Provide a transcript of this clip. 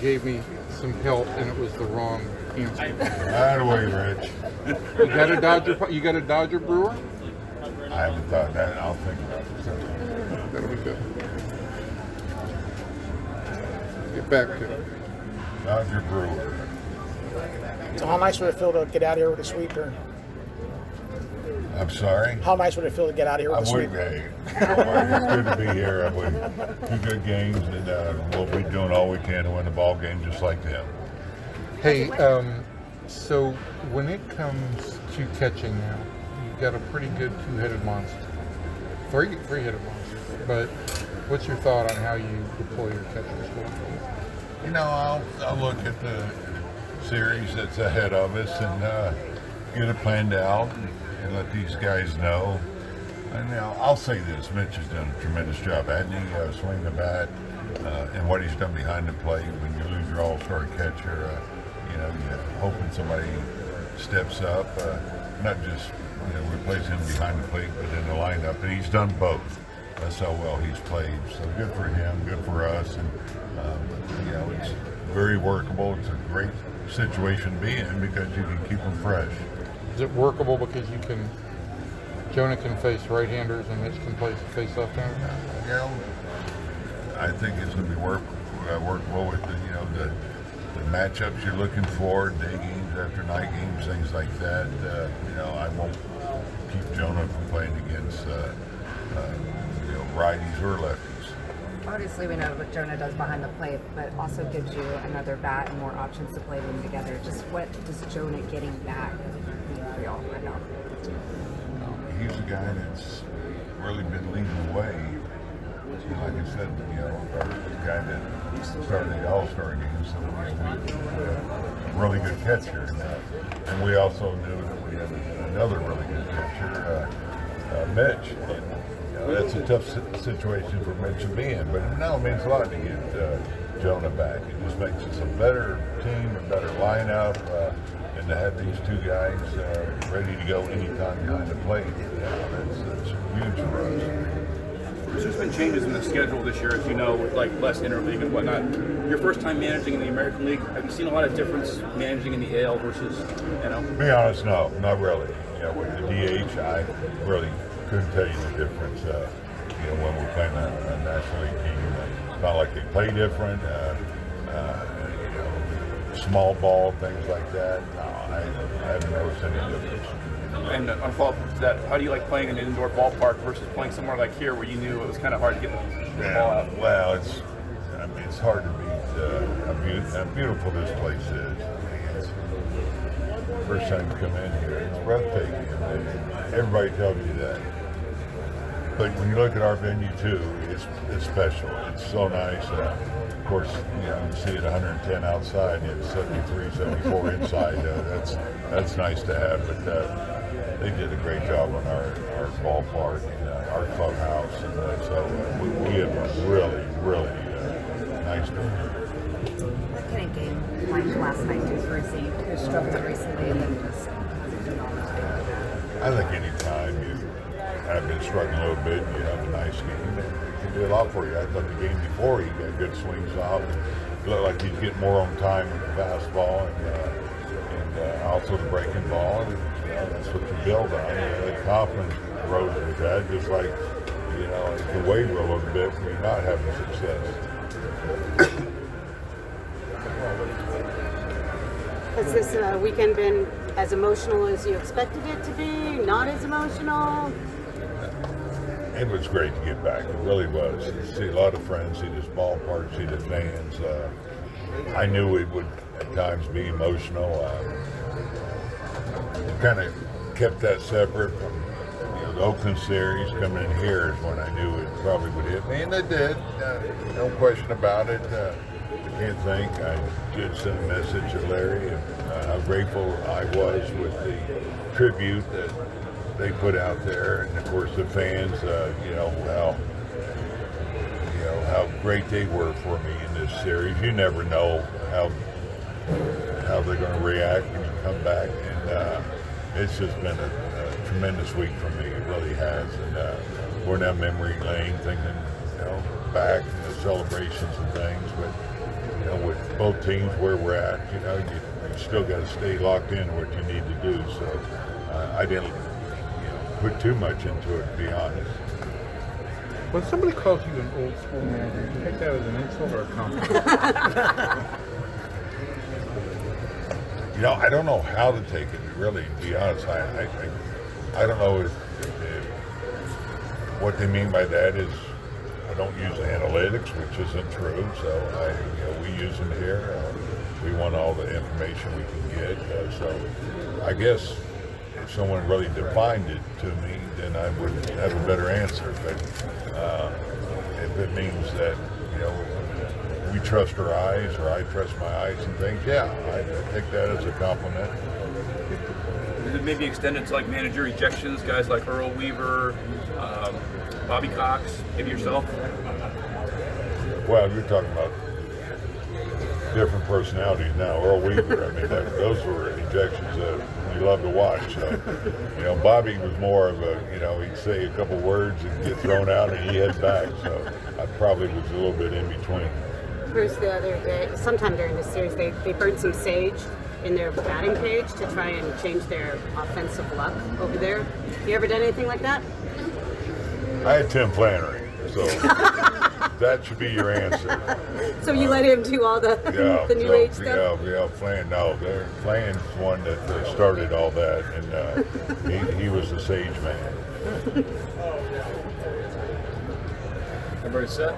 gave me some help, and it was the wrong answer. Right away, Rich. You got a Dodger Brewer? I haven't thought that. I'll think about it. That'll be good. Get back to it. Dodger Brewer. So how nice would it feel to get out of here with a sweeper? I'm sorry? How nice would it feel to get out of here with a sweeper? It's good to be here. Two good games, and we'll be doing all we can to win the ball game just like them. Hey, so when it comes to catching now, you've got a pretty good two-headed monster. Three-headed monster. But what's your thought on how you deploy your catchers going forward? You know, I'll look at the series that's ahead of us and get it planned out and let these guys know. And now I'll say this: Mitch has done a tremendous job, hasn't he? Swinging the bat and what he's done behind the plate. When you lose your all-star catcher, you're hoping somebody steps up, not just replace him behind the plate, but in the lineup. And he's done both. That's how well he's played. So good for him, good for us, and it's very workable. It's a great situation to be in because you can keep them fresh. Is it workable because Jonah can face right-handers and Mitch can face left-handers? I think it's going to be workable with the matchups you're looking for, day games after night games, things like that. I won't keep Jonah from playing against righties or lefties. Obviously, we know what Jonah does behind the plate, but also gives you another bat and more options to play them together. Just what does Jonah getting back mean for y'all right now? He's a guy that's really been leading the way. Like I said, our guy that started the All-Star game, so we a really good catcher. And we also knew that we had another really good catcher, Mitch. That's a tough situation for Mitch to be in, but now it means a lot to get Jonah back. It just makes us a better team, a better lineup, and to have these two guys ready to go anytime behind the plate, that's huge for us. There's been changes in the schedule this year, as you know, with like less interleague and whatnot. Your first time managing in the American League, have you seen a lot of difference managing in the AL versus NL? To be honest, no, not really. With the DH, I really couldn't tell you the difference. When we're playing a National League team, it's not like they play different. Small ball, things like that. No, I haven't noticed any difference. And on follow-up to that, how do you like playing in an indoor ballpark versus playing somewhere like here where you knew it was kind of hard to get the ball out? Well, it's hard to beat how beautiful this place is. First time you come in here, it's breathtaking. And everybody tells you that. But when you look at our venue too, it's special. It's so nice. Of course, you see it 110 outside, and it's 73, 74 inside. That's nice to have. But they did a great job on our ballpark and our clubhouse, and so we have a really, really nice venue. What kind of game like last night do for a team who struggled recently and then just I think anytime you have been struggling a little bit, you have a nice game, it can do a lot for you. I thought the game before he got good swings off, and it looked like he'd get more on time with the fastball and also the breaking ball. That's what you build on. The confidence grows with that, just like it can waver a little bit when you're not having success. Has this weekend been as emotional as you expected it to be? Not as emotional? It was great to get back. It really was. See a lot of friends, see this ballpark, see the fans. I knew it would at times be emotional. Kind of kept that separate from the Oakland series. Coming in here is when I knew it probably would hit me, and it did. No question about it. I can't think. I did send a message to Larry and how grateful I was with the tribute that they put out there, and of course the fans. How great they were for me in this series. You never know how they're going to react when you come back, and it's just been a tremendous week for me. It really has, and we're now memory lane, thinking back and the celebrations and things, but with both teams where we're at, you still got to stay locked in what you need to do. So I didn't put too much into it, to be honest. When somebody calls you an old school manager, do you take that as an insult or a compliment? I don't know how to take it, really, to be honest. I don't know if what they mean by that is I don't use analytics, which isn't true. So we use them here. We want all the information we can get. So I guess if someone really defined it to me, then I would have a better answer. But if it means that we trust our eyes, or I trust my eyes and things, yeah, I take that as a compliment. Is it maybe extended to like manager ejections, guys like Earl Weaver, Bobby Cox, maybe yourself? Well, you're talking about different personalities now. Earl Weaver, I mean, those were ejections that we love to watch. So, Bobby was more of a, he'd say a couple words and get thrown out and he'd head back. So I probably was a little bit in between. Bruce, the other day, sometime during this series, they burned some sage in their batting cage to try and change their offensive luck over there. You ever done anything like that? I had Tim Flannery, so that should be your answer. So you let him do all the new age stuff? Yeah, Flan's one that started all that, and he was the sage man. Everybody set?